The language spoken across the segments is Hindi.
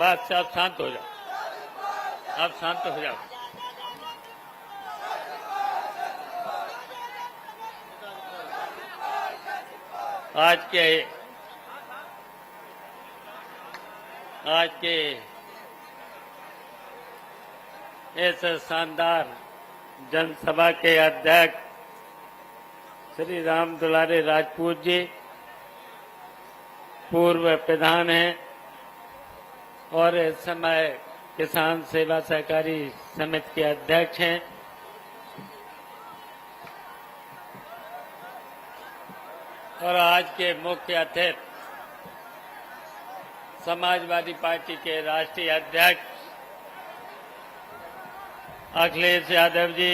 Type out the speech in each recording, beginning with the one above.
बस अब शांत हो जाओ, अब शांत हो जाओ। आज के इस शानदार जनसभा के अध्यक्ष श्री राम दुलारे राजपूत जी पूर्व प्रधान हैं और इस समय किसान सेवा सहकारी समिति के अध्यक्ष हैं। और आज के मुख्य अतिथि समाजवादी पार्टी के राष्ट्रीय अध्यक्ष अखिलेश यादव जी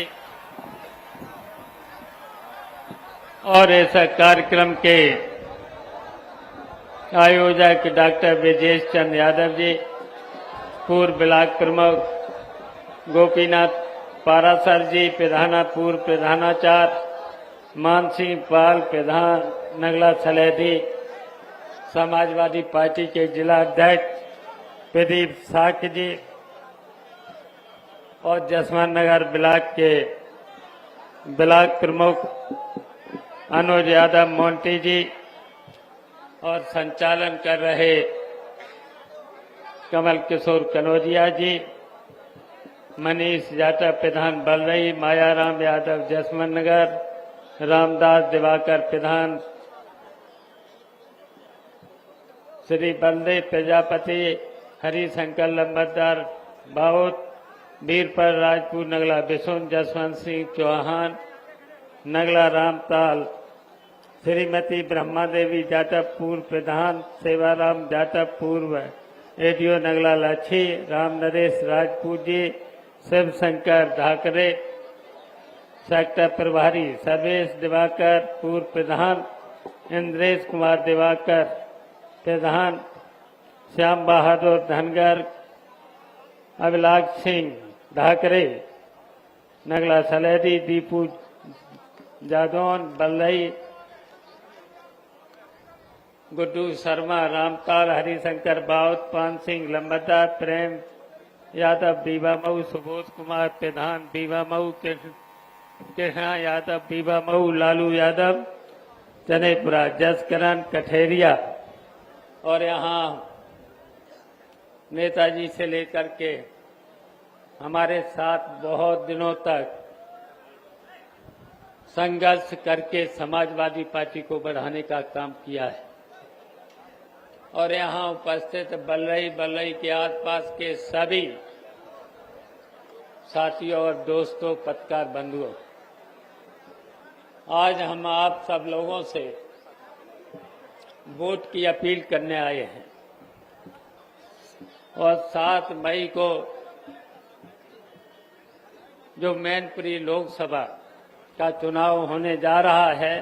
और इस कार्यक्रम के आयोजक डॉक्टर ब्रजेश चंद्र यादव जी, पूर्व ब्लॉक प्रमुख गोपीनाथ पारासर जी, पूर्व प्रधानाचार्य मान सिंह पाल, प्रधान नगला सलेधी, समाजवादी पार्टी के जिला अध्यक्ष प्रदीप साख जी और जसवंत नगर ब्लॉक के ब्लॉक प्रमुख अनुज यादव मोंटी जी और संचालन कर रहे कमल किशोर कनौजिया जी, मनीष जाटव प्रधान बलरई, मायाराम यादव जसवंत नगर, रामदास दिवाकर प्रधान श्री बलदेव प्रजापति, हरिशंकर लंबरदार बाउत, वीरपर राजपूत नगला बिशुन, जसवंत सिंह चौहान नगला रामताल, श्रीमती ब्रह्मा देवी जाटव पूर्व प्रधान, सेवाराम जाटव पूर्व एडीओ नगला लाछी, राम नरेश राजपूत जी, शिव शंकर ढाकरे सेक्टर प्रभारी, सर्वेश दिवाकर पूर्व प्रधान, इंद्रेश कुमार दिवाकर प्रधान, श्याम बहादुर धनगर, अभिलाष सिंह ढाकरे नगला सलेडी, दीपू जादौन बल्लई, गुड्डू शर्मा रामताल, हरिशंकर बाउत, पान सिंह लंबरदार, प्रेम यादव बीबा मऊ, सुबोध कुमार प्रधान बीबा मऊ, कृष्णा यादव बीबा मऊ, लालू यादव चनेपुरा, जसकरण कठेरिया। और यहाँ नेताजी से लेकर के हमारे साथ बहुत दिनों तक संघर्ष करके समाजवादी पार्टी को बढ़ाने का काम किया है। और यहाँ उपस्थित बलरई के आसपास के सभी साथियों और दोस्तों, पत्रकार बंधुओं, आज हम आप सब लोगों से वोट की अपील करने आए हैं। और 7 मई को जो मैनपुरी लोकसभा का चुनाव होने जा रहा है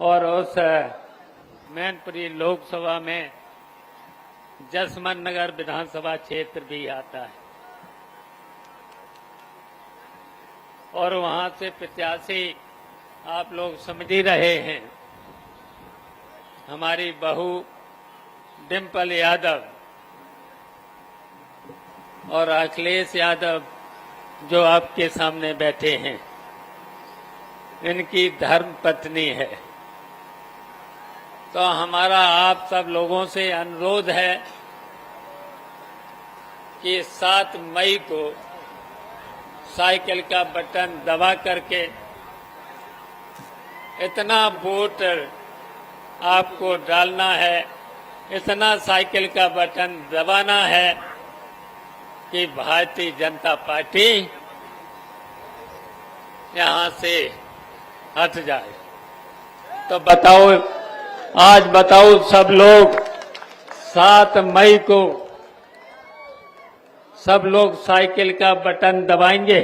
और उस मैनपुरी लोकसभा में जसवंत नगर विधानसभा क्षेत्र भी आता है और वहां से प्रत्याशी आप लोग समझ ही रहे हैं, हमारी बहू डिम्पल यादव और अखिलेश यादव जो आपके सामने बैठे हैं, इनकी धर्म पत्नी है। तो हमारा आप सब लोगों से अनुरोध है कि 7 मई को साइकिल का बटन दबा करके इतना वोट आपको डालना है, इतना साइकिल का बटन दबाना है कि भारतीय जनता पार्टी यहां से हट जाए। तो बताओ, आज बताओ सब लोग 7 मई को सब लोग साइकिल का बटन दबाएंगे?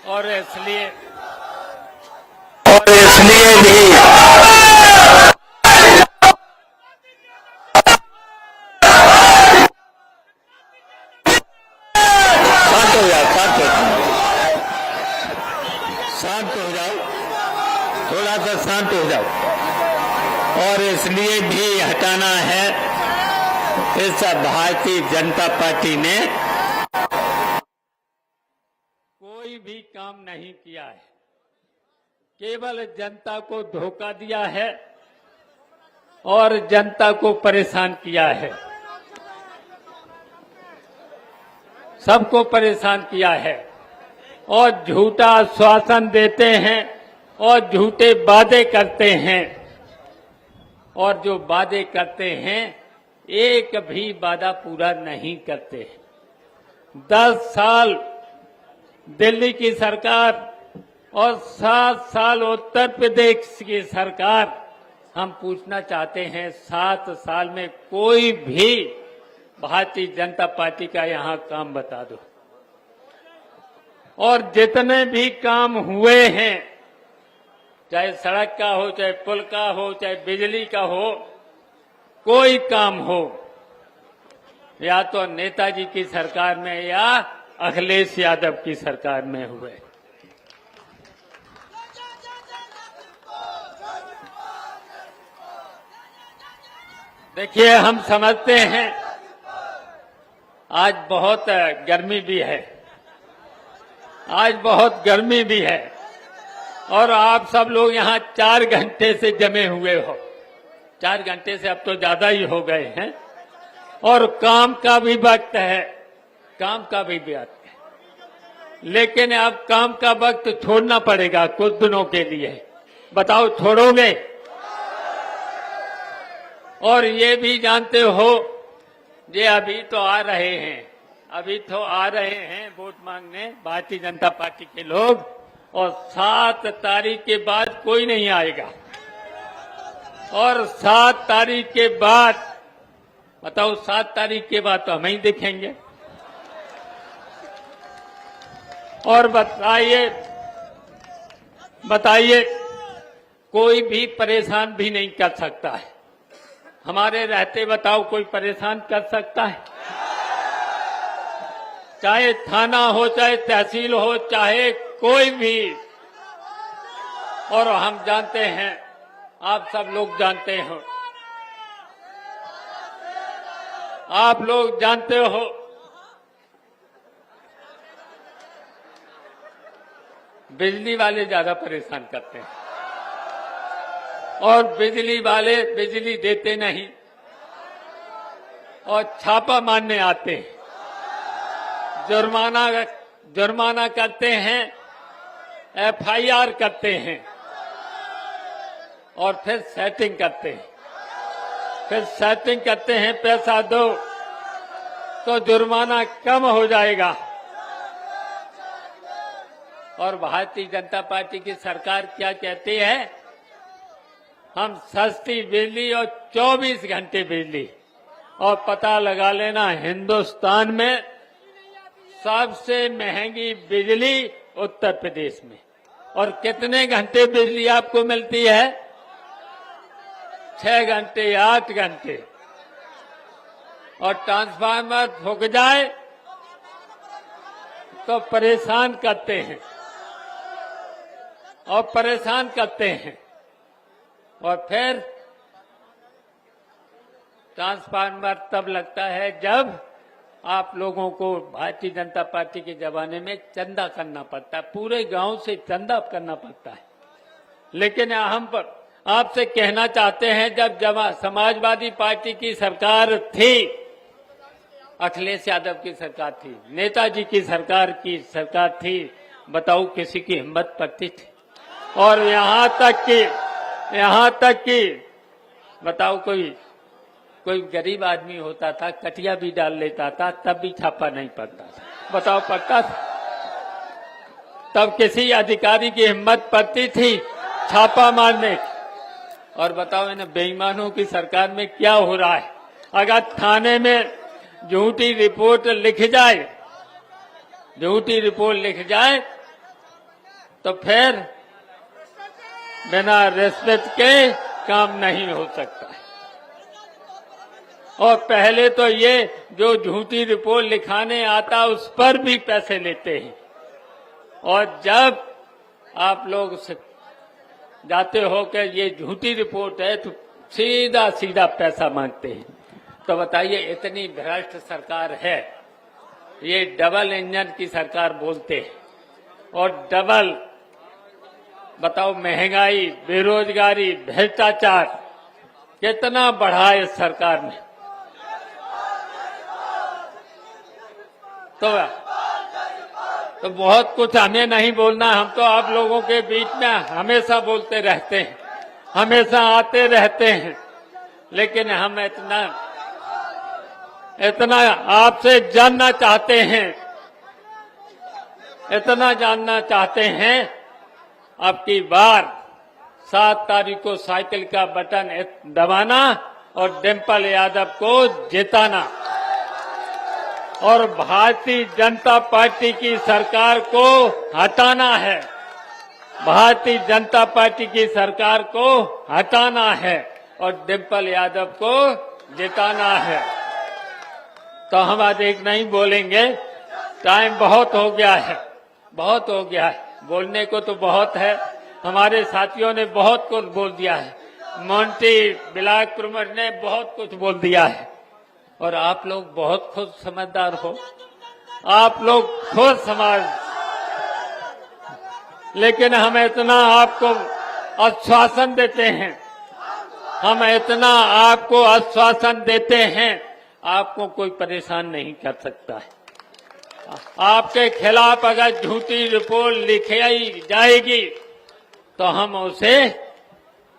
और इसलिए भी शांत हो जाओ, थोड़ा सा शांत हो जाओ। और इसलिए भी हटाना है। इस भारतीय जनता पार्टी ने कोई भी काम नहीं किया है, केवल जनता को धोखा दिया है और जनता को परेशान किया है, सबको परेशान किया है और झूठा आश्वासन देते हैं और झूठे वादे करते हैं और जो वादे करते हैं एक भी वादा पूरा नहीं करते। 10 साल दिल्ली की सरकार और 7 साल उत्तर प्रदेश की सरकार, हम पूछना चाहते हैं 7 साल में कोई भी भारतीय जनता पार्टी का यहां काम बता दो। और जितने भी काम हुए हैं, चाहे सड़क का हो, चाहे पुल का हो, चाहे बिजली का हो, कोई काम हो, या तो नेताजी की सरकार में या अखिलेश यादव की सरकार में हुए। देखिए, हम समझते हैं आज बहुत गर्मी भी है, आज बहुत गर्मी भी है और आप सब लोग यहाँ 4 घंटे से जमे हुए हो। 4 घंटे से अब तो ज्यादा ही हो गए हैं और काम का भी वक्त है, काम का भी वक्त है, लेकिन अब काम का वक्त छोड़ना पड़ेगा कुछ दिनों के लिए। बताओ, छोड़ोगे? और ये भी जानते हो, ये अभी तो आ रहे हैं, अभी तो आ रहे हैं वोट मांगने भारतीय जनता पार्टी के लोग, और 7 तारीख के बाद कोई नहीं आएगा। और 7 तारीख के बाद, बताओ, 7 तारीख के बाद तो हम ही दिखेंगे। और बताइए, कोई भी परेशान भी नहीं कर सकता है। हमारे रहते बताओ कोई परेशान कर सकता है? चाहे थाना हो, चाहे तहसील हो, चाहे कोई भी। और हम जानते हैं, आप सब लोग जानते हो, आप लोग जानते हो, बिजली वाले ज्यादा परेशान करते हैं और बिजली वाले बिजली देते नहीं और छापा मारने आते हैं, जुर्माना करते हैं, FIR करते हैं और फिर सेटिंग करते हैं। फिर सेटिंग करते हैं, पैसा दो तो जुर्माना कम हो जाएगा। और भारतीय जनता पार्टी की सरकार क्या कहती है? हम सस्ती बिजली और 24 घंटे बिजली। और पता लगा लेना, हिंदुस्तान में सबसे महंगी बिजली उत्तर प्रदेश में। और कितने घंटे बिजली आपको मिलती है? 6 घंटे, 8 घंटे। और ट्रांसफार्मर फूक जाए तो परेशान करते हैं और परेशान करते हैं। और फिर ट्रांसफार्मर तब लगता है जब आप लोगों को भारतीय जनता पार्टी के जमाने में चंदा करना पड़ता है, पूरे गांव से चंदा करना पड़ता है। लेकिन हम आपसे कहना चाहते हैं, जब समाजवादी पार्टी की सरकार थी, अखिलेश यादव की सरकार थी, नेताजी की सरकार थी, बताओ किसी की हिम्मत पड़ती थी? और यहाँ तक कि बताओ, कोई गरीब आदमी होता था, कटिया भी डाल लेता था, तब भी छापा नहीं पड़ता था। बताओ, पड़ता था? तब किसी अधिकारी की हिम्मत पड़ती थी छापा मारने की? और बताओ, इन बेईमानों की सरकार में क्या हो रहा है? अगर थाने में झूठी रिपोर्ट लिख जाए तो फिर बिना रिश्वत के काम नहीं हो सकता है। और पहले तो ये जो झूठी रिपोर्ट लिखाने आता, उस पर भी पैसे लेते हैं। और जब आप लोग जाते हो कि ये झूठी रिपोर्ट है, तो सीधा सीधा पैसा मांगते हैं। तो बताइए, इतनी भ्रष्ट सरकार है, ये डबल इंजन की सरकार बोलते हैं, और डबल बताओ महंगाई, बेरोजगारी, भ्रष्टाचार कितना बढ़ा है इस सरकार ने। तो बहुत कुछ हमें नहीं बोलना, हम तो आप लोगों के बीच में हमेशा बोलते रहते हैं, हमेशा आते रहते हैं, लेकिन हम इतना आपसे जानना चाहते हैं, इतना जानना चाहते हैं। अब की बार 7 तारीख को साइकिल का बटन दबाना और डिम्पल यादव को जिताना, और भारतीय जनता पार्टी की सरकार को हटाना है। भारतीय जनता पार्टी की सरकार को हटाना है और डिम्पल यादव को जिताना है। तो हम अधिक नहीं बोलेंगे, टाइम बहुत हो गया है, बहुत हो गया है। बोलने को तो बहुत है, हमारे साथियों ने बहुत कुछ बोल दिया है, मोंटी बिलाक प्रमुख ने बहुत कुछ बोल दिया है, और आप लोग बहुत खुद समझदार हो, आप लोग खुद समझ, लेकिन हम इतना आपको आश्वासन देते हैं, हम इतना आपको आश्वासन देते हैं, आपको कोई परेशान नहीं कर सकता है। आपके खिलाफ अगर झूठी रिपोर्ट लिखाई जाएगी तो हम उसे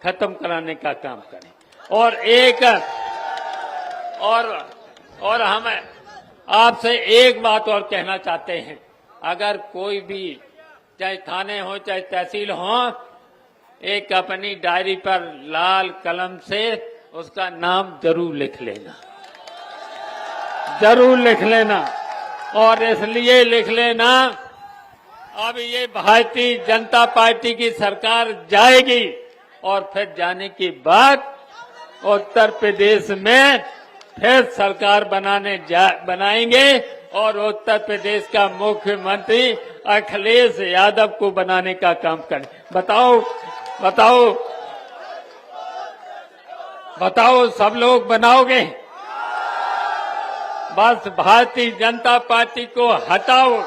खत्म कराने का काम करें। और हम आपसे एक बात और कहना चाहते हैं, अगर कोई भी चाहे थाने हो चाहे तहसील हो, एक अपनी डायरी पर लाल कलम से उसका नाम जरूर लिख लेना, जरूर लिख लेना। और इसलिए लिख लेना, अब ये भारतीय जनता पार्टी की सरकार जाएगी और फिर जाने के बाद उत्तर प्रदेश में फिर सरकार बनाएंगे और उत्तर प्रदेश का मुख्यमंत्री अखिलेश यादव को बनाने का काम करें। बताओ बताओ बताओ, सब लोग बनाओगे? बस भारतीय जनता पार्टी को हटाओ,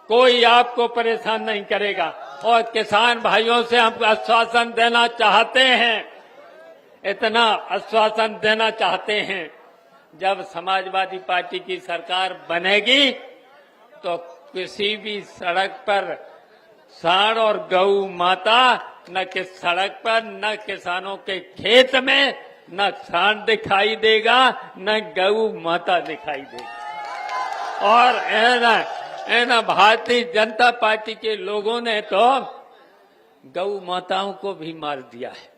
कोई आपको परेशान नहीं करेगा। और किसान भाइयों से हम आश्वासन देना चाहते हैं, इतना आश्वासन देना चाहते हैं, जब समाजवादी पार्टी की सरकार बनेगी तो किसी भी सड़क पर सांड और गऊ माता, न कि सड़क पर, न किसानों के खेत में न सांड दिखाई देगा, न गऊ माता दिखाई देगी। और भारतीय जनता पार्टी के लोगों ने तो गऊ माताओं को भी मार दिया है,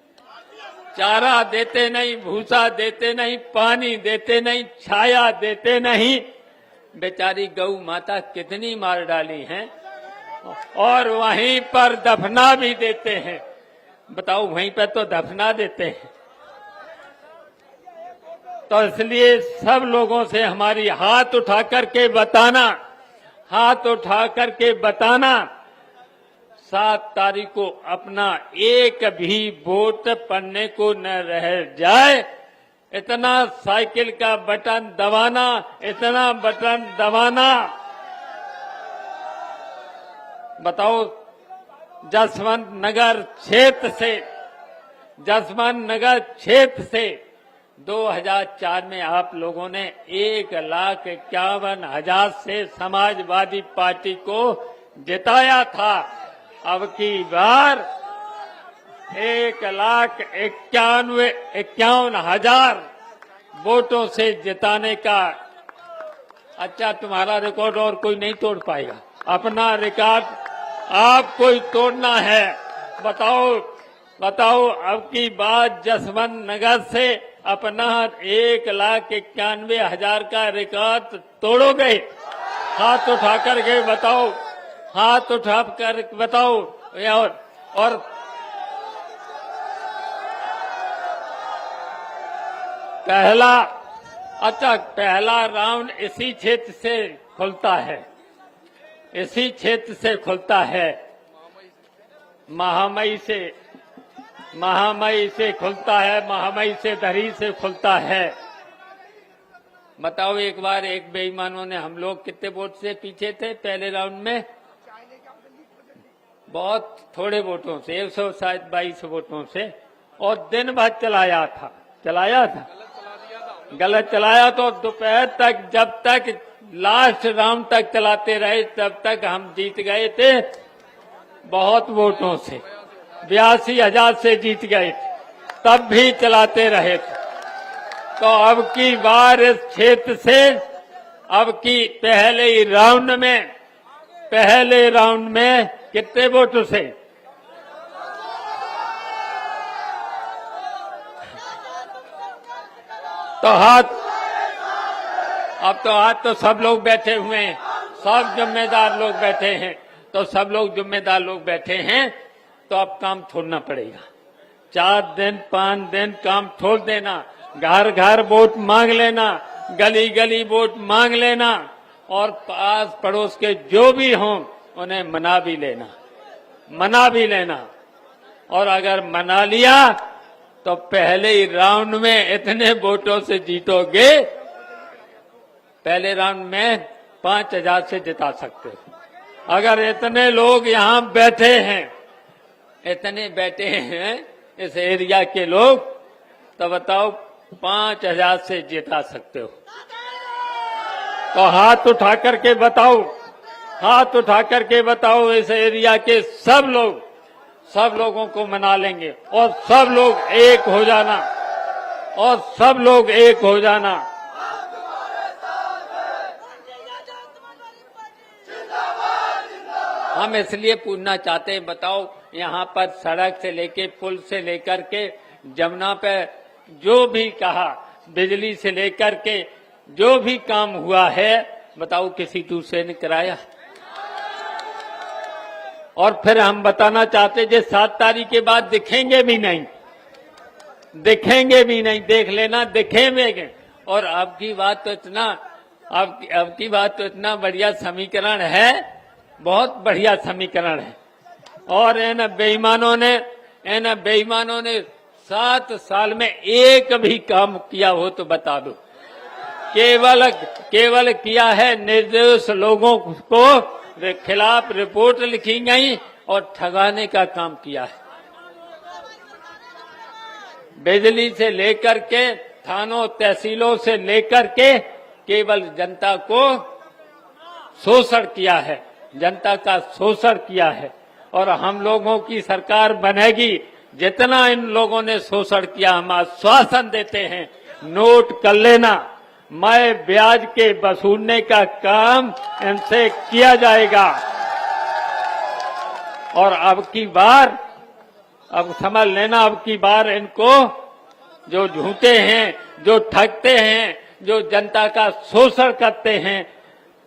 चारा देते नहीं, भूसा देते नहीं, पानी देते नहीं, छाया देते नहीं, बेचारी गऊ माता कितनी मार डाली हैं, और वहीं पर दफना भी देते हैं। बताओ, वहीं पर तो दफना देते हैं। तो इसलिए सब लोगों से हमारी हाथ उठा करके बताना, हाथ उठा करके बताना, 7 तारीख को अपना एक भी वोट पड़ने को न रह जाए, इतना साइकिल का बटन दबाना, इतना बटन दबाना। बताओ, जसवंत नगर क्षेत्र से 2004 में आप लोगों ने 1,51,000 से समाजवादी पार्टी को जिताया था। अब की बार 1,51,000 वोटों से जिताने का, अच्छा तुम्हारा रिकॉर्ड और कोई नहीं तोड़ पाएगा, अपना रिकॉर्ड आपको ही तोड़ना है। बताओ अब की बात जसवंत नगर से अपना 1,91,000 का रिकॉर्ड तोड़ोगे? हाथ उठा करके बताओ, हाथ उठा कर बताओ। और पहला राउंड इसी क्षेत्र से खुलता है, इसी क्षेत्र से खुलता है, महामई से। महामई से खुलता है, महामई से धरी से खुलता है। बताओ एक बार, एक बेईमानों ने, हम लोग कितने वोट से पीछे थे पहले राउंड में? बहुत थोड़े वोटों से, 122 वोटों से, और दिन भर चलाया था गलत चलाया। तो दोपहर तक, जब तक लास्ट राउंड तक चलाते रहे, तब तक हम जीत गए थे बहुत वोटों से, 82,000 से जीत गए थे, तब भी चलाते रहे थे। तो अब की बार इस क्षेत्र से, अब की पहले राउंड में कितने वोटों से? तो हाथ तो सब लोग बैठे हुए हैं, सब जिम्मेदार लोग बैठे हैं, तो सब लोग जिम्मेदार लोग बैठे हैं, तो अब काम छोड़ना पड़ेगा। 4 दिन 5 दिन काम छोड़ देना, घर घर वोट मांग लेना, गली गली वोट मांग लेना, और पास पड़ोस के जो भी हों उन्हें मना भी लेना। और अगर मना लिया तो पहले ही राउंड में इतने वोटों से जीतोगे, पहले राउंड में 5,000 से जिता सकते हो। अगर इतने लोग यहाँ बैठे हैं इस एरिया के लोग, तो बताओ 5,000 से जिता सकते हो? तो हाथ उठा करके बताओ, इस एरिया के सब लोगों को मना लेंगे, और सब लोग एक हो जाना। हम इसलिए पूछना चाहते हैं, बताओ यहाँ पर सड़क से लेके, पुल से लेकर के, जमुना पे जो भी कहा, बिजली से लेकर के जो भी काम हुआ है, बताओ किसी दूसरे ने कराया? और फिर हम बताना चाहते, जो 7 तारीख के बाद दिखेंगे भी नहीं, देख लेना, दिखेंगे। और अब की बात तो इतना बढ़िया समीकरण है, बहुत बढ़िया समीकरण है। और इन बेईमानों ने 7 साल में एक भी काम किया हो तो बता दो। केवल किया है, निर्दोष लोगों को खिलाफ रिपोर्ट लिखी गई और ठगाने का काम किया है। बिजली से लेकर के, थानों तहसीलों से लेकर के, केवल जनता को शोषण किया है, जनता का शोषण किया है। और हम लोगों की सरकार बनेगी, जितना इन लोगों ने शोषण किया, हम आश्वासन देते हैं, नोट कर लेना, मैं ब्याज के वसूलने का काम इनसे किया जाएगा। और अब समझ लेना, अब की बार इनको, जो झूठे हैं, जो ठगते हैं, जो जनता का शोषण करते हैं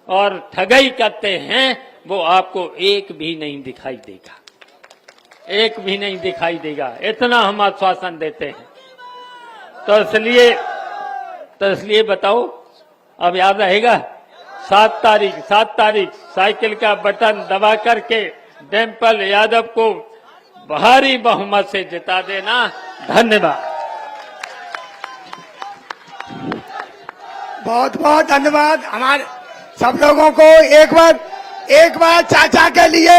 और ठगाई करते हैं, वो आपको एक भी नहीं दिखाई देगा, इतना हम आश्वासन देते हैं। तो इसलिए बताओ, अब याद रहेगा, 7 तारीख साइकिल का बटन दबा करके डिम्पल यादव को भारी बहुमत से जिता देना। धन्यवाद। बहुत बहुत धन्यवाद हमारे सब लोगों को। एक बार चाचा के लिए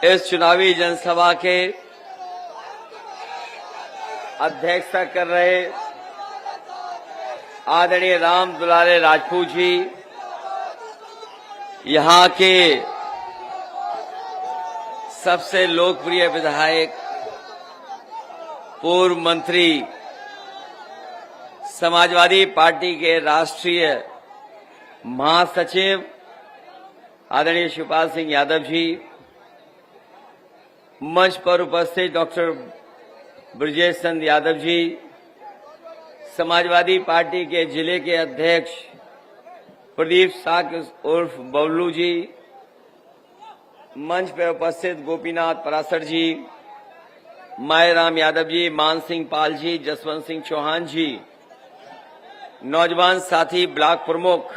इस चुनावी जनसभा के अध्यक्षता कर रहे आदरणीय राम दुलारे राजपूत जी, यहाँ के सबसे लोकप्रिय विधायक, पूर्व मंत्री, समाजवादी पार्टी के राष्ट्रीय महासचिव आदरणीय शिवपाल सिंह यादव जी, मंच पर उपस्थित डॉक्टर ब्रजेश चंद यादव जी, समाजवादी पार्टी के जिले के अध्यक्ष प्रदीप साक उर्फ बबलू जी, मंच पर उपस्थित गोपीनाथ पराशर जी, मायराम यादव जी, मान सिंह पाल जी, जसवंत सिंह चौहान जी, नौजवान साथी ब्लॉक प्रमुख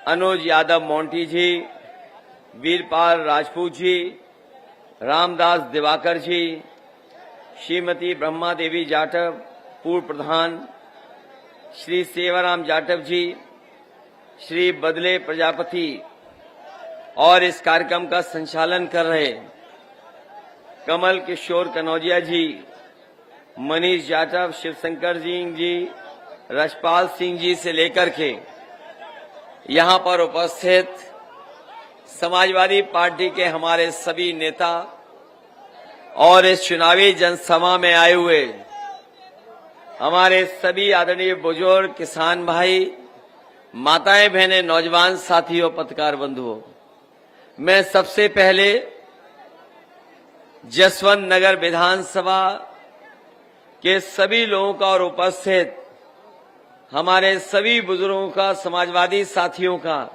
अनुज यादव मोंटी जी, वीरपाल राजपूत जी, रामदास दिवाकर जी, श्रीमती ब्रह्मा देवी जाटव, पूर्व प्रधान, श्री सेवाराम जाटव जी, श्री बदले प्रजापति और इस कार्यक्रम का संचालन कर रहे कमल किशोर कनौजिया जी, मनीष जाटव, शिवशंकर जी, रजपाल सिंह जी से लेकर के यहां पर उपस्थित समाजवादी पार्टी के हमारे सभी नेता और इस चुनावी जनसभा में आए हुए हमारे सभी आदरणीय बुजुर्ग, किसान भाई, माताएं, बहनें, नौजवान साथियों, पत्रकार बंधुओं, मैं सबसे पहले जसवंत नगर विधानसभा के सभी लोगों का और उपस्थित हमारे सभी बुजुर्गों का, समाजवादी साथियों का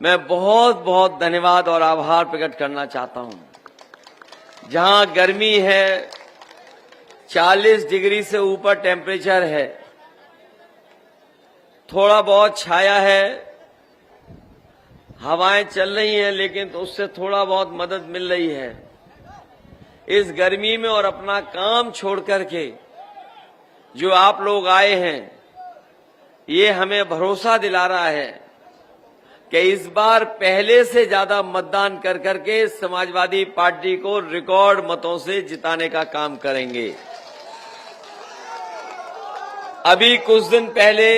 मैं बहुत बहुत धन्यवाद और आभार प्रकट करना चाहता हूं। जहां गर्मी है, 40 डिग्री से ऊपर टेम्परेचर है, थोड़ा बहुत छाया है, हवाएं चल रही हैं, लेकिन तो उससे थोड़ा बहुत मदद मिल रही है। इस गर्मी में और अपना काम छोड़ करके जो आप लोग आए हैं, ये हमें भरोसा दिला रहा है कि इस बार पहले से ज्यादा मतदान कर करके समाजवादी पार्टी को रिकॉर्ड मतों से जिताने का काम करेंगे। अभी कुछ दिन पहले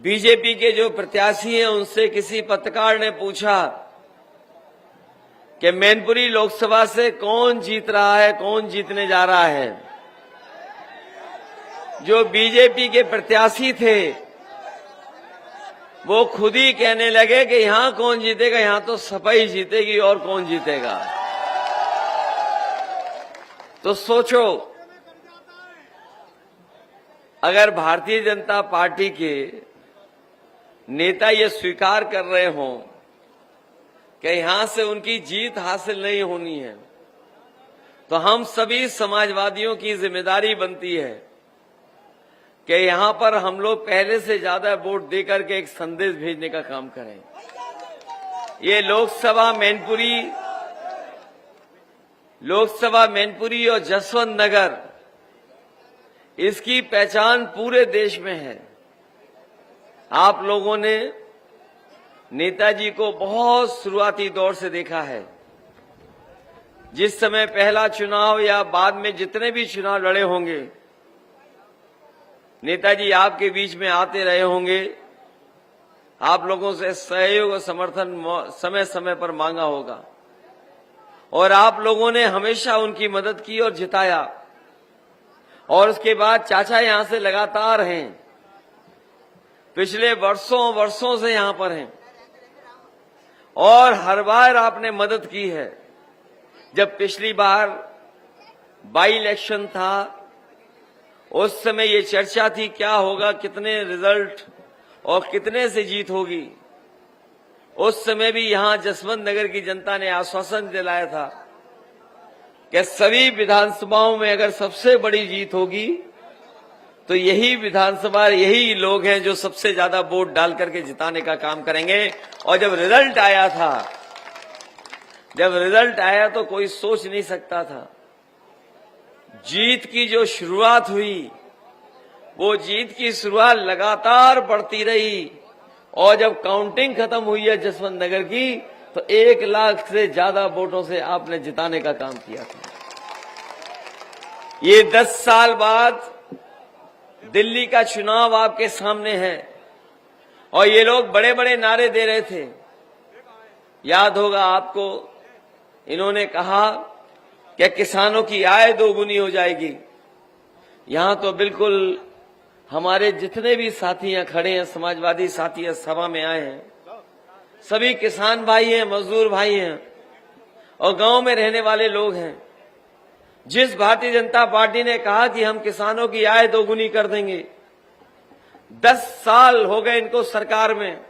बीजेपी के जो प्रत्याशी हैं, उनसे किसी पत्रकार ने पूछा कि मैनपुरी लोकसभा से कौन जीत रहा है, कौन जीतने जा रहा है। जो बीजेपी के प्रत्याशी थे वो खुद ही कहने लगे कि यहां कौन जीतेगा, यहां तो सपाई जीतेगी, और कौन जीतेगा। तो सोचो, अगर भारतीय जनता पार्टी के नेता ये स्वीकार कर रहे हों कि यहां से उनकी जीत हासिल नहीं होनी है, तो हम सभी समाजवादियों की जिम्मेदारी बनती है कि यहां पर हम लोग पहले से ज्यादा वोट देकर के एक संदेश भेजने का काम करें। ये लोकसभा मैनपुरी और जसवंत नगर, इसकी पहचान पूरे देश में है। आप लोगों ने नेताजी को बहुत शुरुआती दौर से देखा है। जिस समय पहला चुनाव या बाद में जितने भी चुनाव लड़े होंगे, नेताजी आपके बीच में आते रहे होंगे, आप लोगों से सहयोग और समर्थन समय समय पर मांगा होगा, और आप लोगों ने हमेशा उनकी मदद की और जिताया। और उसके बाद चाचा यहां से लगातार हैं, पिछले वर्षों से यहां पर हैं, और हर बार आपने मदद की है। जब पिछली बार बाई इलेक्शन था, उस समय ये चर्चा थी क्या होगा, कितने रिजल्ट और कितने से जीत होगी। उस समय भी यहां जसवंत नगर की जनता ने आश्वासन दिलाया था कि सभी विधानसभाओं में अगर सबसे बड़ी जीत होगी तो यही विधानसभा, यही लोग हैं जो सबसे ज्यादा वोट डाल करके जिताने का काम करेंगे। और जब रिजल्ट आया तो कोई सोच नहीं सकता था। जीत की जो शुरुआत हुई, वो जीत की शुरुआत लगातार बढ़ती रही, और जब काउंटिंग खत्म हुई है जसवंत नगर की, तो 1 लाख से ज्यादा वोटों से आपने जिताने का काम किया था। ये 10 साल बाद दिल्ली का चुनाव आपके सामने है, और ये लोग बड़े बड़े नारे दे रहे थे। याद होगा आपको, इन्होंने कहा कि किसानों की आय 2 गुनी हो जाएगी। यहां तो बिल्कुल हमारे जितने भी साथी यहां खड़े हैं, समाजवादी साथी इस सभा में आए हैं, सभी किसान भाई हैं, मजदूर भाई हैं, और गांव में रहने वाले लोग हैं। जिस भारतीय जनता पार्टी ने कहा कि हम किसानों की आय 2 गुनी कर देंगे, 10 साल हो गए इनको सरकार में,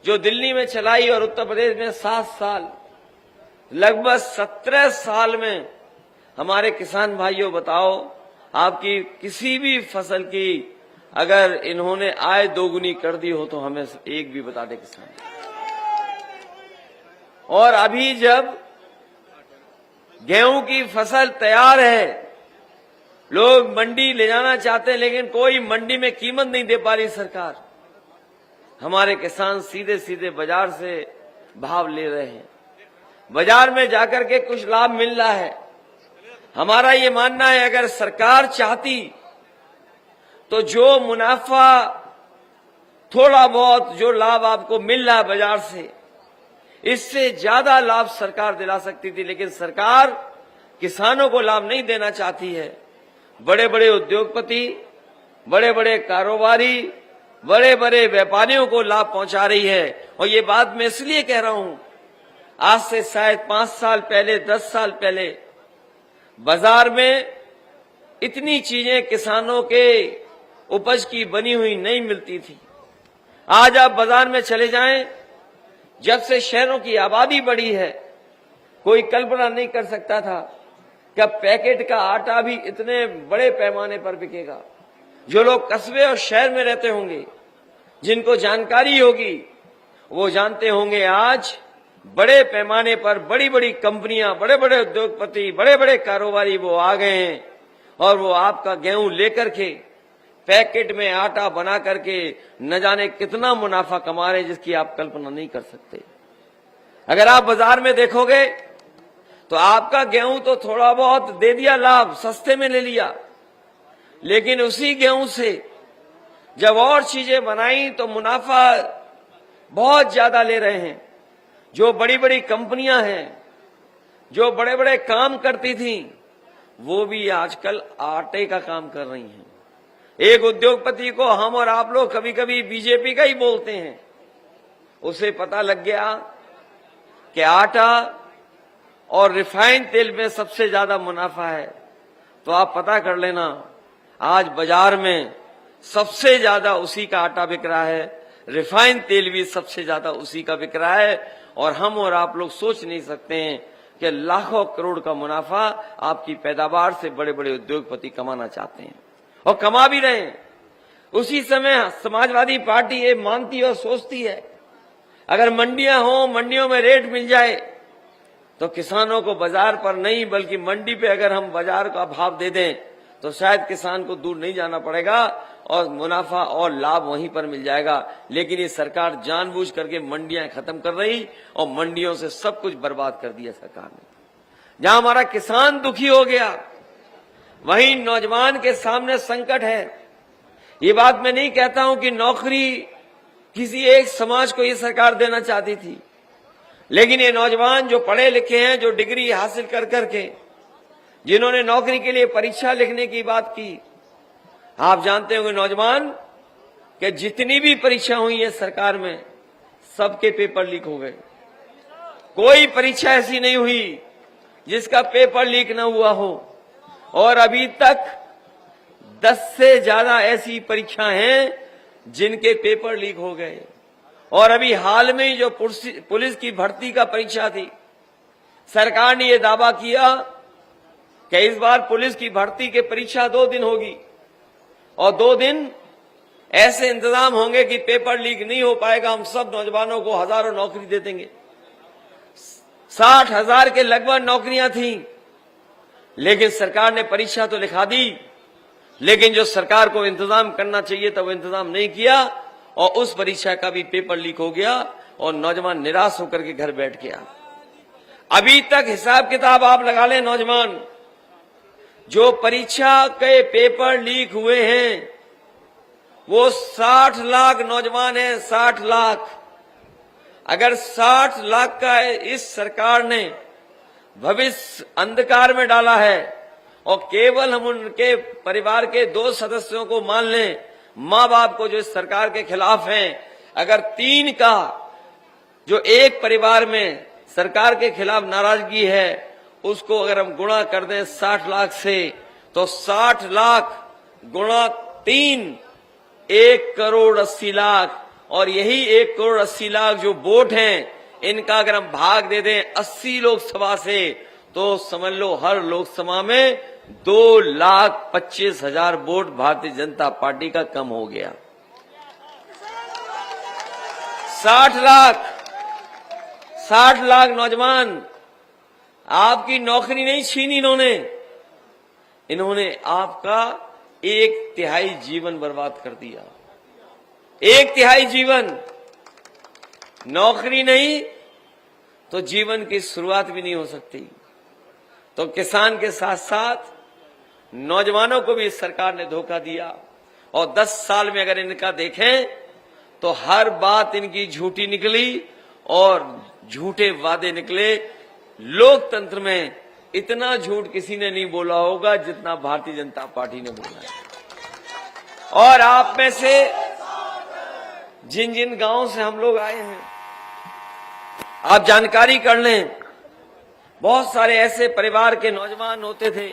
जो दिल्ली में चलाई और उत्तर प्रदेश में 7 साल, लगभग 17 साल में हमारे किसान भाइयों बताओ, आपकी किसी भी फसल की अगर इन्होंने आय दोगुनी कर दी हो तो हमें एक भी बता दे किसान। और अभी जब गेहूं की फसल तैयार है, लोग मंडी ले जाना चाहते हैं, लेकिन कोई मंडी में कीमत नहीं दे पा रही सरकार। हमारे किसान सीधे सीधे बाजार से भाव ले रहे हैं, बाजार में जाकर के कुछ लाभ मिल रहा है। हमारा ये मानना है अगर सरकार चाहती तो जो मुनाफा थोड़ा बहुत जो लाभ आपको मिल रहा है बाजार से, इससे ज्यादा लाभ सरकार दिला सकती थी, लेकिन सरकार किसानों को लाभ नहीं देना चाहती है। बड़े बड़े उद्योगपति, बड़े बड़े कारोबारी, बड़े बड़े व्यापारियों को लाभ पहुंचा रही है। और ये बात मैं इसलिए कह रहा हूं, आज से शायद 5 साल पहले, 10 साल पहले बाजार में इतनी चीजें किसानों के उपज की बनी हुई नहीं मिलती थी। आज आप बाजार में चले जाएं, जब से शहरों की आबादी बढ़ी है, कोई कल्पना नहीं कर सकता था कि पैकेट का आटा भी इतने बड़े पैमाने पर बिकेगा। जो लोग कस्बे और शहर में रहते होंगे, जिनको जानकारी होगी, वो जानते होंगे आज बड़े पैमाने पर बड़ी बड़ी कंपनियां, बड़े बड़े उद्योगपति, बड़े बड़े कारोबारी वो आ गए हैं और वो आपका गेहूं लेकर के पैकेट में आटा बना करके न जाने कितना मुनाफा कमा रहे हैं, जिसकी आप कल्पना नहीं कर सकते। अगर आप बाजार में देखोगे तो आपका गेहूं तो थोड़ा बहुत दे दिया लाभ, सस्ते में ले लिया, लेकिन उसी गेहूं से जब और चीजें बनाई तो मुनाफा बहुत ज्यादा ले रहे हैं। जो बड़ी बड़ी कंपनियां हैं, जो बड़े बड़े काम करती थी, वो भी आजकल आटे का काम कर रही हैं। एक उद्योगपति को हम और आप लोग कभी कभी बीजेपी का ही बोलते हैं, उसे पता लग गया कि आटा और रिफाइंड तेल में सबसे ज्यादा मुनाफा है। तो आप पता कर लेना, आज बाजार में सबसे ज्यादा उसी का आटा बिक रहा है, रिफाइंड तेल भी सबसे ज्यादा उसी का बिक रहा है। और हम और आप लोग सोच नहीं सकते हैं कि लाखों करोड़ का मुनाफा आपकी पैदावार से बड़े बड़े उद्योगपति कमाना चाहते हैं और कमा भी रहे हैं। उसी समय समाजवादी पार्टी ये मानती और सोचती है अगर मंडियां हो, मंडियों में रेट मिल जाए तो किसानों को बाजार पर नहीं बल्कि मंडी पे अगर हम बाजार का भाव दे दें तो शायद किसान को दूर नहीं जाना पड़ेगा और मुनाफा और लाभ वहीं पर मिल जाएगा। लेकिन ये सरकार जानबूझ करके मंडियां खत्म कर रही और मंडियों से सब कुछ बर्बाद कर दिया सरकार ने। जहां हमारा किसान दुखी हो गया, वहीं नौजवान के सामने संकट है। ये बात मैं नहीं कहता हूं कि नौकरी किसी एक समाज को ये सरकार देना चाहती थी, लेकिन ये नौजवान जो पढ़े लिखे हैं, जो डिग्री हासिल कर करके जिन्होंने नौकरी के लिए परीक्षा लिखने की बात की, आप जानते होंगे नौजवान कि जितनी भी परीक्षा हुई है सरकार में, सबके पेपर लीक हो गए। कोई परीक्षा ऐसी नहीं हुई जिसका पेपर लीक न हुआ हो। और अभी तक 10 से ज्यादा ऐसी परीक्षाएं हैं जिनके पेपर लीक हो गए। और अभी हाल में ही जो पुलिस की भर्ती का परीक्षा थी, सरकार ने यह दावा किया कि इस बार पुलिस की भर्ती की परीक्षा 2 दिन होगी और 2 दिन ऐसे इंतजाम होंगे कि पेपर लीक नहीं हो पाएगा। हम सब नौजवानों को हजारों नौकरी दे देंगे। 60,000 के लगभग नौकरियां थी, लेकिन सरकार ने परीक्षा तो लिखा दी, लेकिन जो सरकार को इंतजाम करना चाहिए था वो इंतजाम नहीं किया और उस परीक्षा का भी पेपर लीक हो गया और नौजवान निराश होकर के घर बैठ गया। अभी तक हिसाब किताब आप लगा लें, नौजवान जो परीक्षा के पेपर लीक हुए हैं वो 60 लाख नौजवान हैं। 60 लाख। अगर 60 लाख का इस सरकार ने भविष्य अंधकार में डाला है और केवल हम उनके परिवार के 2 सदस्यों को मान लें, मां बाप को जो इस सरकार के खिलाफ हैं, अगर 3 का जो एक परिवार में सरकार के खिलाफ नाराजगी है, उसको अगर हम गुणा कर दें 60 लाख से, तो 60 लाख गुणा 3, 1 करोड़ 80 लाख। और यही 1 करोड़ 80 लाख जो वोट हैं, इनका अगर हम भाग दे दें 80 लोकसभा से, तो समझ लो हर लोकसभा में 2,25,000 वोट भारतीय जनता पार्टी का कम हो गया। 60 लाख नौजवान, आपकी नौकरी नहीं छीनी इन्होंने आपका 1/3 जीवन बर्बाद कर दिया। 1/3 जीवन, नौकरी नहीं तो जीवन की शुरुआत भी नहीं हो सकती। तो किसान के साथ साथ नौजवानों को भी इस सरकार ने धोखा दिया। और 10 साल में अगर इनका देखें तो हर बात इनकी झूठी निकली और झूठे वादे निकले। लोकतंत्र में इतना झूठ किसी ने नहीं बोला होगा जितना भारतीय जनता पार्टी ने बोला है। और आप में से जिन जिन गांवों से हम लोग आए हैं, आप जानकारी कर लें, बहुत सारे ऐसे परिवार के नौजवान होते थे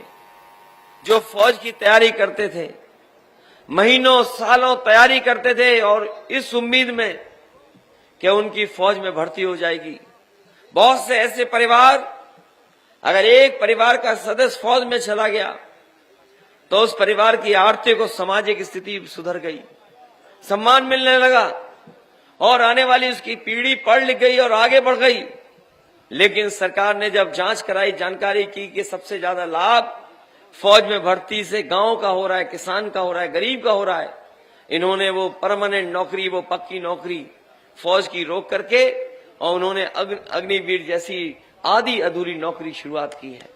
जो फौज की तैयारी करते थे, महीनों सालों तैयारी करते थे और इस उम्मीद में कि उनकी फौज में भर्ती हो जाएगी। बहुत से ऐसे परिवार, अगर एक परिवार का सदस्य फौज में चला गया तो उस परिवार की आर्थिक और सामाजिक स्थिति सुधर गई, सम्मान मिलने लगा और आने वाली उसकी पीढ़ी पढ़ लिख गई और आगे बढ़ गई। लेकिन सरकार ने जब जांच कराई, जानकारी की कि सबसे ज्यादा लाभ फौज में भर्ती से गांव का हो रहा है, किसान का हो रहा है, गरीब का हो रहा है, इन्होंने वो परमानेंट नौकरी, वो पक्की नौकरी फौज की रोक करके और उन्होंने अग्निवीर जैसी आधी अधूरी नौकरी शुरुआत की है।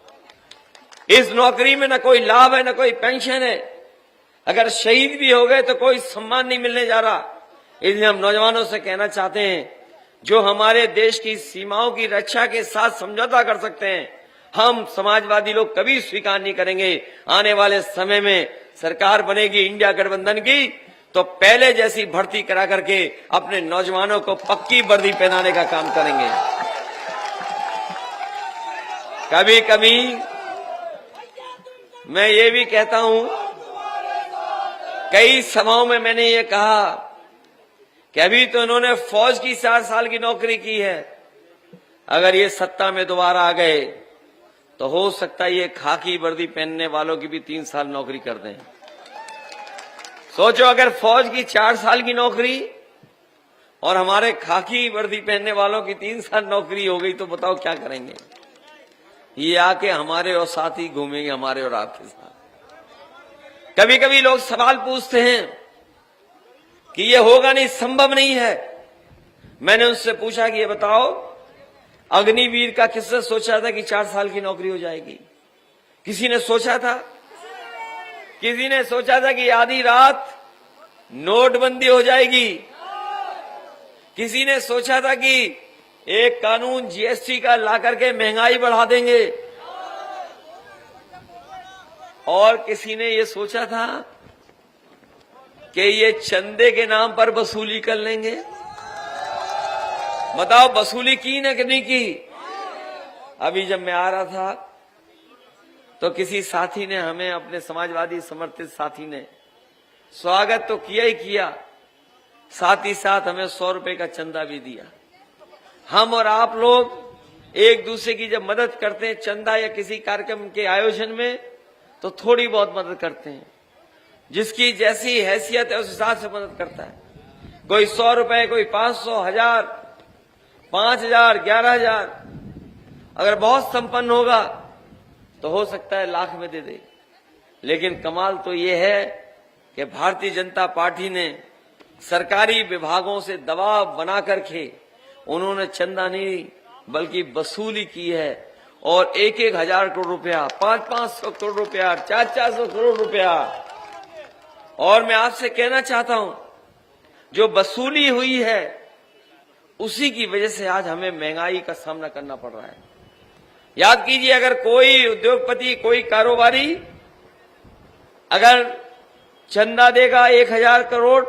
इस नौकरी में न कोई लाभ है, न कोई पेंशन है। अगर शहीद भी हो गए तो कोई सम्मान नहीं मिलने जा रहा। इसलिए हम नौजवानों से कहना चाहते हैं, जो हमारे देश की सीमाओं की रक्षा के साथ समझौता कर सकते हैं, हम समाजवादी लोग कभी स्वीकार नहीं करेंगे। आने वाले समय में सरकार बनेगी इंडिया गठबंधन की, तो पहले जैसी भर्ती करा करके अपने नौजवानों को पक्की वर्दी पहनाने का काम करेंगे। कभी कभी मैं ये भी कहता हूं, कई सभाओं में मैंने ये कहा कि अभी तो इन्होंने फौज की 4 साल की नौकरी की है, अगर ये सत्ता में दोबारा आ गए तो हो सकता है ये खाकी वर्दी पहनने वालों की भी 3 साल नौकरी कर दें। सोचो, अगर फौज की 4 साल की नौकरी और हमारे खाकी वर्दी पहनने वालों की 3 साल नौकरी हो गई तो बताओ क्या करेंगे। ये आके हमारे और साथ ही घूमेंगे, हमारे और आपके साथ। कभी कभी लोग सवाल पूछते हैं कि ये होगा नहीं, संभव नहीं है। मैंने उनसे पूछा कि ये बताओ, अग्निवीर का किसने सोचा था कि 4 साल की नौकरी हो जाएगी? किसी ने सोचा था? किसी ने सोचा था कि आधी रात नोटबंदी हो जाएगी? किसी ने सोचा था कि एक कानून जीएसटी का ला करके महंगाई बढ़ा देंगे? और किसी ने ये सोचा था कि ये चंदे के नाम पर वसूली कर लेंगे? बताओ, वसूली की ना कि नहीं की? अभी जब मैं आ रहा था तो किसी साथी ने हमें, अपने समाजवादी समर्थित साथी ने स्वागत तो किया ही किया, साथ ही साथ हमें 100 रुपए का चंदा भी दिया। हम और आप लोग एक दूसरे की जब मदद करते हैं चंदा या किसी कार्यक्रम के आयोजन में, तो थोड़ी बहुत मदद करते हैं। जिसकी जैसी हैसियत है उस हिसाब से मदद करता है। कोई 100 रुपए, कोई 500, 1000, 5000, 11000। अगर बहुत संपन्न होगा तो हो सकता है लाख में दे दे। लेकिन कमाल तो ये है कि भारतीय जनता पार्टी ने सरकारी विभागों से दबाव बना करके उन्होंने चंदा नहीं बल्कि वसूली की है। और 1,000 करोड़ रुपया, 500 करोड़ रुपया, 400 करोड़ रुपया। और मैं आपसे कहना चाहता हूं, जो वसूली हुई है उसी की वजह से आज हमें महंगाई का सामना करना पड़ रहा है। याद कीजिए, अगर कोई उद्योगपति, कोई कारोबारी अगर चंदा देगा 1,000 करोड़,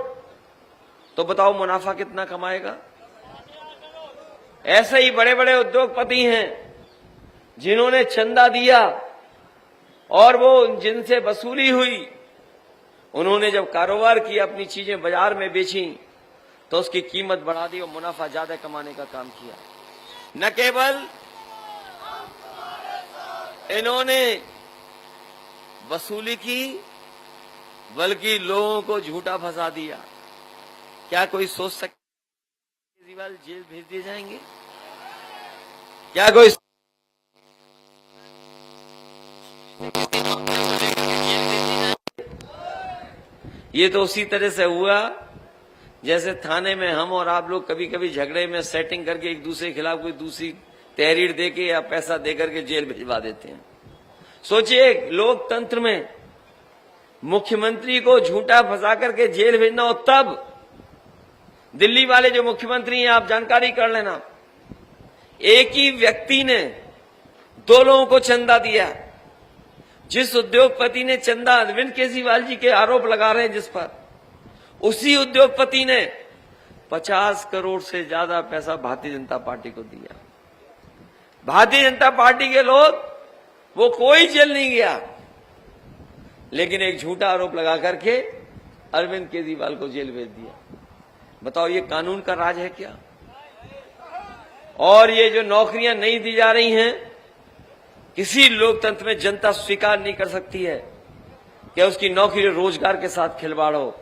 तो बताओ मुनाफा कितना कमाएगा? ऐसे ही बड़े बड़े उद्योगपति हैं जिन्होंने चंदा दिया और वो जिनसे वसूली हुई, उन्होंने जब कारोबार किया, अपनी चीजें बाजार में बेची, तो उसकी कीमत बढ़ा दी और मुनाफा ज्यादा कमाने का काम किया। न केवल इन्होंने वसूली की बल्कि लोगों को झूठा फंसा दिया। क्या कोई सोच सकता केजरीवाल जेल भेज दिए जाएंगे? क्या कोई ये तो उसी तरह से हुआ जैसे थाने में हम और आप लोग कभी कभी झगड़े में सेटिंग करके एक दूसरे के खिलाफ कोई दूसरी तहरीर देके या पैसा देकर के जेल भिजवा देते हैं। सोचिए, लोकतंत्र में मुख्यमंत्री को झूठा फंसा करके जेल भेजना हो, तब दिल्ली वाले जो मुख्यमंत्री हैं, आप जानकारी कर लेना, एक ही व्यक्ति ने 2 लोगों को चंदा दिया। जिस उद्योगपति ने चंदा अरविंद केजरीवाल जी के आरोप लगा रहे हैं जिस पर, उसी उद्योगपति ने 50 करोड़ से ज्यादा पैसा भारतीय जनता पार्टी को दिया। भारतीय जनता पार्टी के लोग, वो कोई जेल नहीं गया, लेकिन एक झूठा आरोप लगा करके अरविंद केजरीवाल को जेल भेज दिया। बताओ, ये कानून का राज है क्या? और ये जो नौकरियां नहीं दी जा रही हैं, किसी लोकतंत्र में जनता स्वीकार नहीं कर सकती है कि उसकी नौकरी रोजगार के साथ खिलवाड़ हो।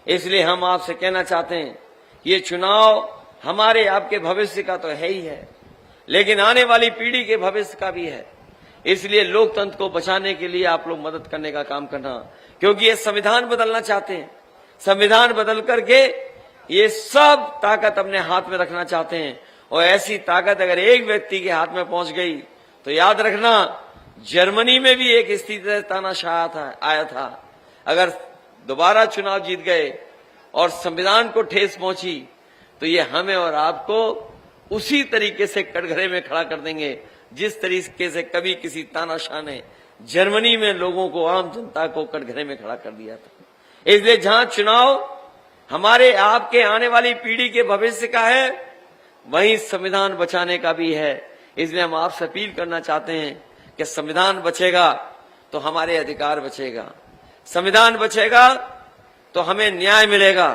इसलिए हम आपसे कहना चाहते हैं, ये चुनाव हमारे आपके भविष्य का तो है ही है, लेकिन आने वाली पीढ़ी के भविष्य का भी है। इसलिए लोकतंत्र को बचाने के लिए आप लोग मदद करने का काम करना, क्योंकि ये संविधान बदलना चाहते हैं। संविधान बदल करके ये सब ताकत अपने हाथ में रखना चाहते हैं, और ऐसी ताकत अगर एक व्यक्ति के हाथ में पहुंच गई तो याद रखना, जर्मनी में भी एक स्थिति तानाशाह आया था। अगर दोबारा चुनाव जीत गए और संविधान को ठेस पहुंची तो ये हमें और आपको उसी तरीके से कटघरे में खड़ा कर देंगे जिस तरीके से कभी किसी तानाशाह ने जर्मनी में लोगों को, आम जनता को कटघरे में खड़ा कर दिया था। इसलिए जहां चुनाव हमारे आपके आने वाली पीढ़ी के भविष्य का है, वहीं संविधान बचाने का भी है। इसलिए हम आपसे अपील करना चाहते हैं कि संविधान बचेगा तो हमारे अधिकार बचेगा, संविधान बचेगा तो हमें न्याय मिलेगा।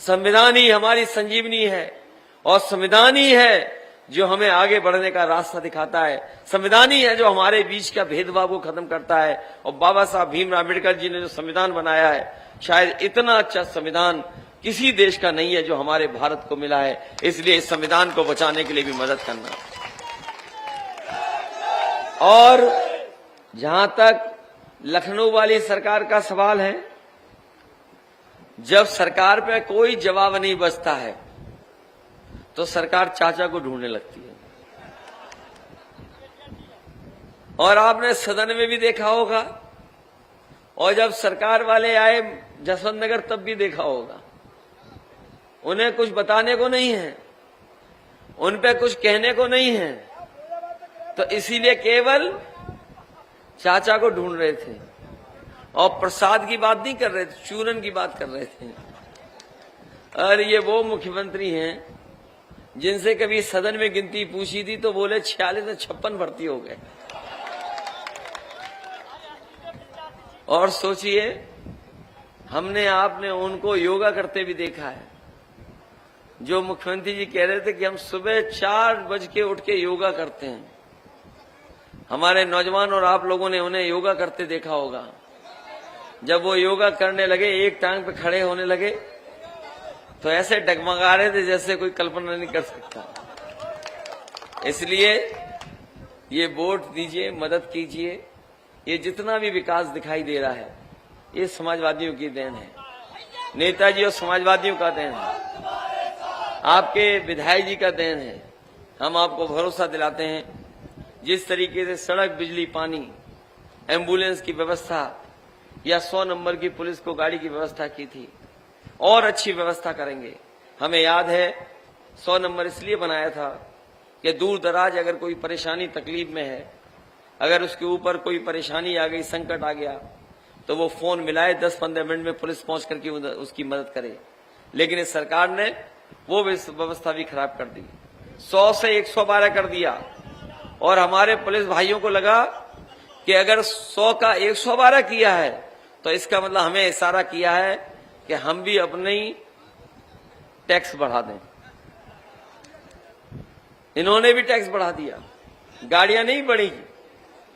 संविधान ही हमारी संजीवनी है, और संविधान ही है जो हमें आगे बढ़ने का रास्ता दिखाता है। संविधान ही है जो हमारे बीच का भेदभाव को खत्म करता है। और बाबा साहब भीमराव अम्बेडकर जी ने जो संविधान बनाया है, शायद इतना अच्छा संविधान किसी देश का नहीं है जो हमारे भारत को मिला है। इसलिए इस संविधान को बचाने के लिए भी मदद करना। और जहां तक लखनऊ वाली सरकार का सवाल है, जब सरकार पे कोई जवाब नहीं बचता है तो सरकार चाचा को ढूंढने लगती है। और आपने सदन में भी देखा होगा, और जब सरकार वाले आए जसवंत नगर तब भी देखा होगा, उन्हें कुछ बताने को नहीं है, उन पे कुछ कहने को नहीं है, तो इसीलिए केवल चाचा को ढूंढ रहे थे और प्रसाद की बात नहीं कर रहे थे, चूरन की बात कर रहे थे। और ये वो मुख्यमंत्री हैं जिनसे कभी सदन में गिनती पूछी थी तो बोले 46 से 56 भर्ती हो गए। और सोचिए, हमने आपने उनको योगा करते भी देखा है। जो मुख्यमंत्री जी कह रहे थे कि हम सुबह 4 बज के उठ के योगा करते हैं, हमारे नौजवान और आप लोगों ने उन्हें योगा करते देखा होगा। जब वो योगा करने लगे, एक टांग पे खड़े होने लगे, तो ऐसे डगमगा रहे थे जैसे कोई कल्पना नहीं कर सकता। इसलिए ये वोट दीजिए, मदद कीजिए। ये जितना भी विकास दिखाई दे रहा है, ये समाजवादियों की देन है, नेताजी और समाजवादियों का देन है, आपके विधायक जी का देन है। हम आपको भरोसा दिलाते हैं, जिस तरीके से सड़क, बिजली, पानी, एम्बुलेंस की व्यवस्था या 100 नंबर की पुलिस को गाड़ी की व्यवस्था की थी, और अच्छी व्यवस्था करेंगे। हमें याद है 100 नंबर इसलिए बनाया था कि दूर दराज अगर कोई परेशानी तकलीफ में है, अगर उसके ऊपर कोई परेशानी आ गई, संकट आ गया, तो वो फोन मिलाए, 10-15 मिनट में पुलिस पहुंच करके उसकी मदद करे। लेकिन इस सरकार ने वो व्यवस्था भी खराब कर दी, 100 से 112 कर दिया। और हमारे पुलिस भाइयों को लगा कि अगर 100 का 112 किया है तो इसका मतलब हमें इशारा किया है कि हम भी अपने ही टैक्स बढ़ा दें। इन्होंने भी टैक्स बढ़ा दिया, गाड़ियां नहीं बढ़ी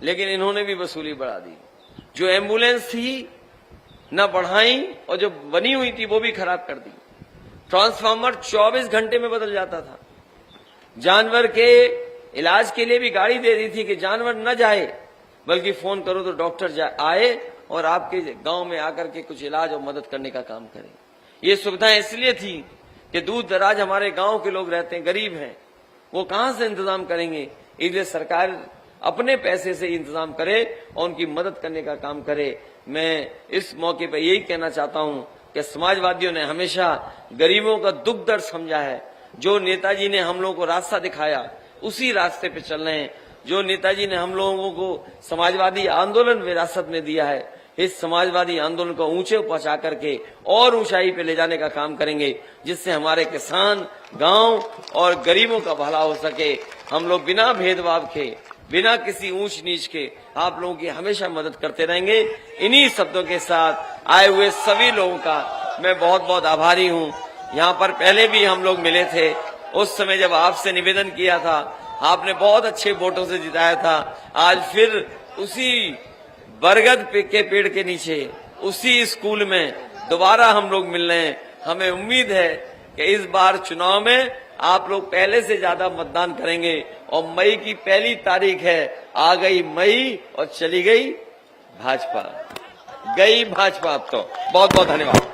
लेकिन इन्होंने भी वसूली बढ़ा दी। जो एम्बुलेंस थी न बढ़ाई और जो बनी हुई थी वो भी खराब कर दी। ट्रांसफार्मर 24 घंटे में बदल जाता था। जानवर के इलाज के लिए भी गाड़ी दे दी थी कि जानवर न जाए, बल्कि फोन करो तो डॉक्टर आए और आपके गांव में आकर के कुछ इलाज और मदद करने का काम करें। ये सुविधाएं इसलिए थी कि दूर दराज हमारे गांव के लोग रहते हैं, गरीब हैं, वो कहां से इंतजाम करेंगे। इसलिए सरकार अपने पैसे से इंतजाम करे और उनकी मदद करने का काम करे। मैं इस मौके पर यही कहना चाहता हूं कि समाजवादियों ने हमेशा गरीबों का दुख दर्द समझा है। जो नेताजी ने हम लोगों को रास्ता दिखाया उसी रास्ते पे चल रहे हैं। जो नेताजी ने हम लोगों को समाजवादी आंदोलन विरासत में दिया है, इस समाजवादी आंदोलन को ऊंचे पहुंचा करके और ऊंचाई पे ले जाने का काम करेंगे, जिससे हमारे किसान, गांव और गरीबों का भला हो सके। हम लोग बिना भेदभाव के, बिना किसी ऊंच नीच के आप लोगों की हमेशा मदद करते रहेंगे। इन्हीं शब्दों के साथ आए हुए सभी लोगों का मैं बहुत बहुत आभारी हूं। यहाँ पर पहले भी हम लोग मिले थे, उस समय जब आपसे निवेदन किया था, आपने बहुत अच्छे वोटों से जिताया था। आज फिर उसी बरगद के पेड़ के नीचे, उसी स्कूल में दोबारा हम लोग मिल रहे हैं। हमें उम्मीद है कि इस बार चुनाव में आप लोग पहले से ज्यादा मतदान करेंगे। और मई की 1 तारीख है, आ गई मई और चली गई भाजपा, गई भाजपा। अब तो बहुत बहुत धन्यवाद।